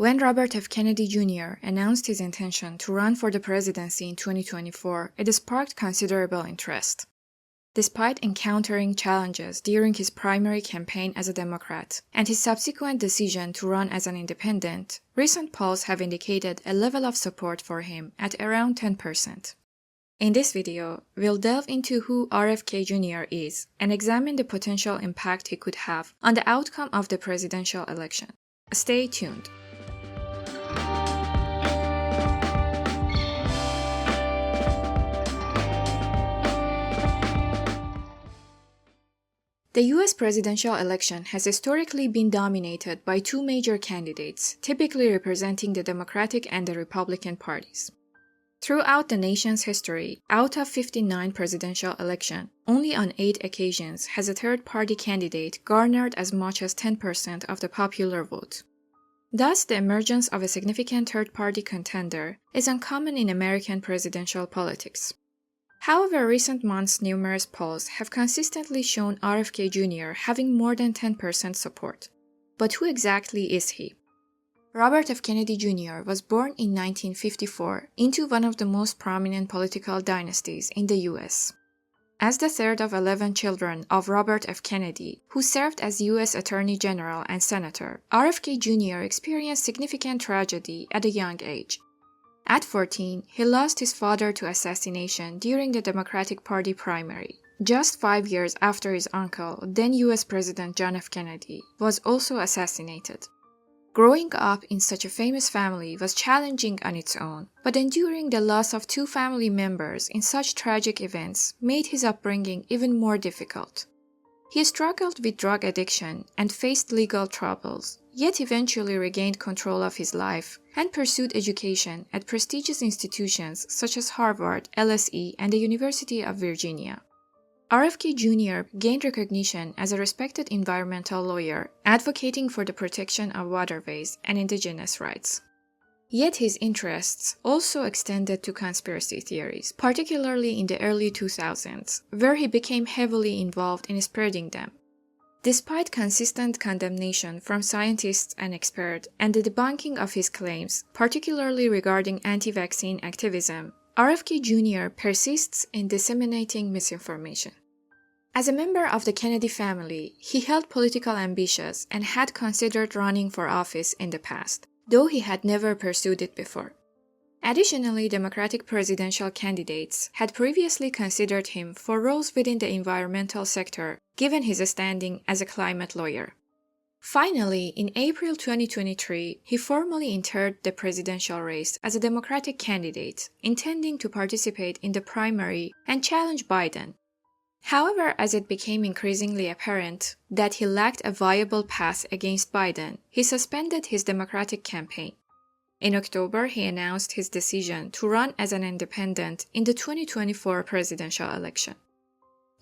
When Robert F. Kennedy Jr. announced his intention to run for the presidency in 2024, it sparked considerable interest. Despite encountering challenges during his primary campaign as a Democrat and his subsequent decision to run as an independent, recent polls have indicated a level of support for him at around 10%. In this video, we'll delve into who RFK Jr. is and examine the potential impact he could have on the outcome of the presidential election. Stay tuned. The US presidential election has historically been dominated by two major candidates, typically representing the Democratic and the Republican parties. Throughout the nation's history, out of 59 presidential elections, only on 8 occasions has a third-party candidate garnered as much as 10% of the popular vote. Thus, the emergence of a significant third-party contender is uncommon in American presidential politics. However, recent months' numerous polls have consistently shown RFK Jr. having more than 10% support. But who exactly is he? Robert F. Kennedy Jr. was born in 1954 into one of the most prominent political dynasties in the US. As the third of 11 children of Robert F. Kennedy, who served as US Attorney General and Senator, RFK Jr. experienced significant tragedy at a young age. At 14, he lost his father to assassination during the Democratic Party primary, just 5 years after his uncle, then US President John F. Kennedy, was also assassinated. Growing up in such a famous family was challenging on its own, but enduring the loss of two family members in such tragic events made his upbringing even more difficult. He struggled with drug addiction and faced legal troubles, yet eventually regained control of his life and pursued education at prestigious institutions such as Harvard, LSE, and the University of Virginia. RFK Jr. gained recognition as a respected environmental lawyer, advocating for the protection of waterways and indigenous rights. Yet his interests also extended to conspiracy theories, particularly in the early 2000s, where he became heavily involved in spreading them. Despite consistent condemnation from scientists and experts and the debunking of his claims, particularly regarding anti-vaccine activism, RFK Jr. persists in disseminating misinformation. As a member of the Kennedy family, he held political ambitions and had considered running for office in the past, though he had never pursued it before. Additionally, Democratic presidential candidates had previously considered him for roles within the environmental sector, given his standing as a climate lawyer. Finally, in April 2023, he formally entered the presidential race as a Democratic candidate, intending to participate in the primary and challenge Biden. However, as it became increasingly apparent that he lacked a viable path against Biden, he suspended his Democratic campaign. In October, he announced his decision to run as an independent in the 2024 presidential election.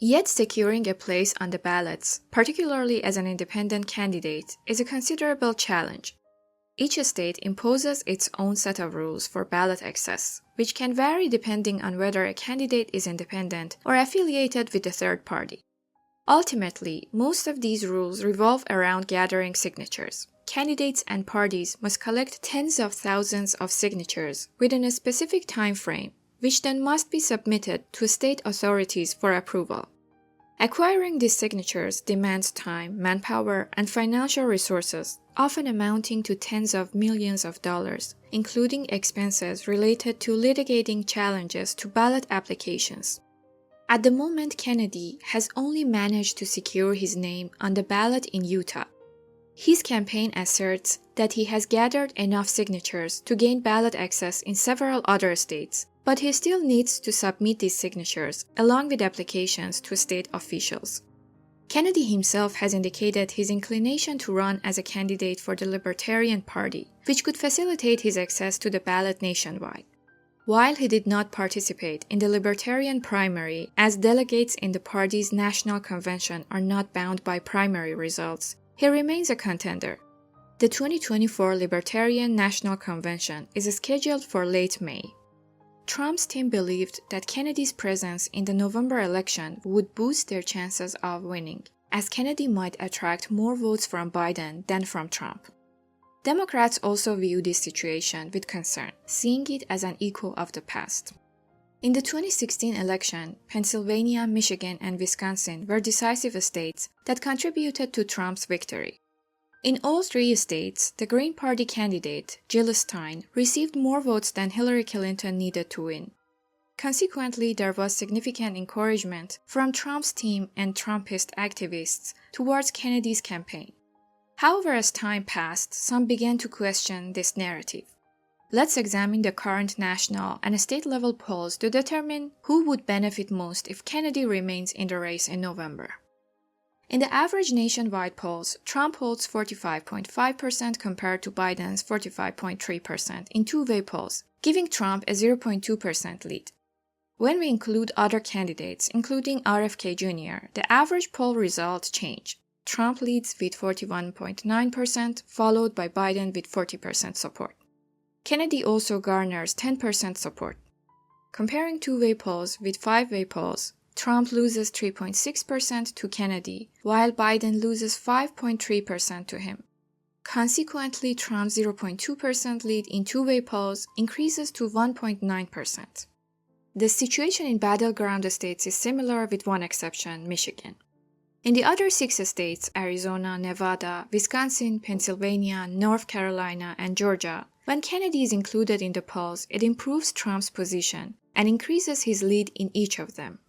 Yet securing a place on the ballots, particularly as an independent candidate, is a considerable challenge. Each state imposes its own set of rules for ballot access, which can vary depending on whether a candidate is independent or affiliated with a third party. Ultimately, most of these rules revolve around gathering signatures. Candidates and parties must collect tens of thousands of signatures within a specific time frame, which then must be submitted to state authorities for approval. Acquiring these signatures demands time, manpower, and financial resources, often amounting to tens of millions of dollars, including expenses related to litigating challenges to ballot applications. At the moment, Kennedy has only managed to secure his name on the ballot in Utah. His campaign asserts that he has gathered enough signatures to gain ballot access in several other states, but he still needs to submit these signatures along with applications to state officials. Kennedy himself has indicated his inclination to run as a candidate for the Libertarian Party, which could facilitate his access to the ballot nationwide. While he did not participate in the Libertarian primary, as delegates in the party's national convention are not bound by primary results, he remains a contender. The 2024 Libertarian National Convention is scheduled for late May. Trump's team believed that Kennedy's presence in the November election would boost their chances of winning, as Kennedy might attract more votes from Biden than from Trump. Democrats also view this situation with concern, seeing it as an echo of the past. In the 2016 election, Pennsylvania, Michigan, and Wisconsin were decisive states that contributed to Trump's victory. In all three states, the Green Party candidate, Jill Stein, received more votes than Hillary Clinton needed to win. Consequently, there was significant encouragement from Trump's team and Trumpist activists towards Kennedy's campaign. However, as time passed, some began to question this narrative. Let's examine the current national and state-level polls to determine who would benefit most if Kennedy remains in the race in November. In the average nationwide polls, Trump holds 45.5% compared to Biden's 45.3% in two-way polls, giving Trump a 0.2% lead. When we include other candidates, including RFK Jr., the average poll results change. Trump leads with 41.9%, followed by Biden with 40% support. Kennedy also garners 10% support. Comparing two-way polls with five-way polls, Trump loses 3.6% to Kennedy, while Biden loses 5.3% to him. Consequently, Trump's 0.2% lead in two-way polls increases to 1.9%. The situation in battleground states is similar with one exception, Michigan. In the other 6 states, Arizona, Nevada, Wisconsin, Pennsylvania, North Carolina, and Georgia, when Kennedy is included in the polls, it improves Trump's position and increases his lead in each of them.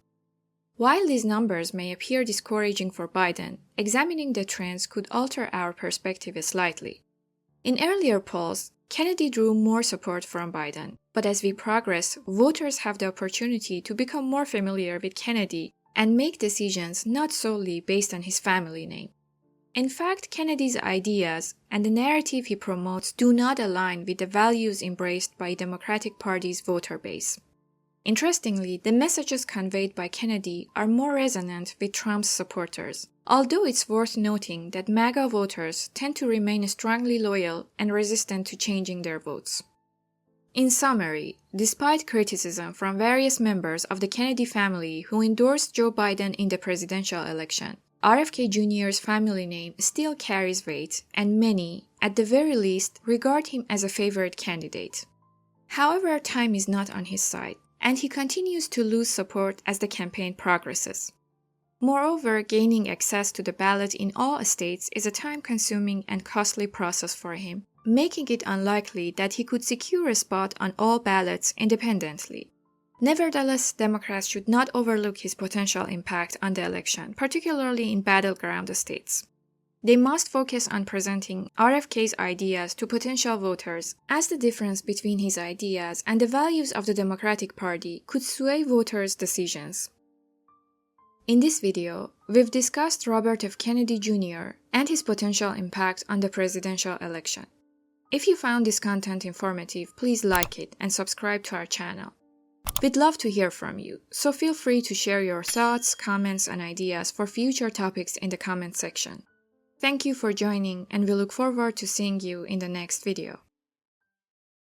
While these numbers may appear discouraging for Biden, examining the trends could alter our perspective slightly. In earlier polls, Kennedy drew more support from Biden, but as we progress, voters have the opportunity to become more familiar with Kennedy and make decisions not solely based on his family name. In fact, Kennedy's ideas and the narrative he promotes do not align with the values embraced by the Democratic Party's voter base. Interestingly, the messages conveyed by Kennedy are more resonant with Trump's supporters, although it's worth noting that MAGA voters tend to remain strongly loyal and resistant to changing their votes. In summary, despite criticism from various members of the Kennedy family who endorsed Joe Biden in the presidential election, RFK Jr.'s family name still carries weight, and many, at the very least, regard him as a favorite candidate. However, time is not on his side, and he continues to lose support as the campaign progresses. Moreover, gaining access to the ballot in all states is a time-consuming and costly process for him, making it unlikely that he could secure a spot on all ballots independently. Nevertheless, Democrats should not overlook his potential impact on the election, particularly in battleground states. They must focus on presenting RFK's ideas to potential voters, as the difference between his ideas and the values of the Democratic Party could sway voters' decisions. In this video, we've discussed Robert F. Kennedy Jr. and his potential impact on the presidential election. If you found this content informative, please like it and subscribe to our channel. We'd love to hear from you, so feel free to share your thoughts, comments, and ideas for future topics in the comment section. Thank you for joining, and we look forward to seeing you in the next video.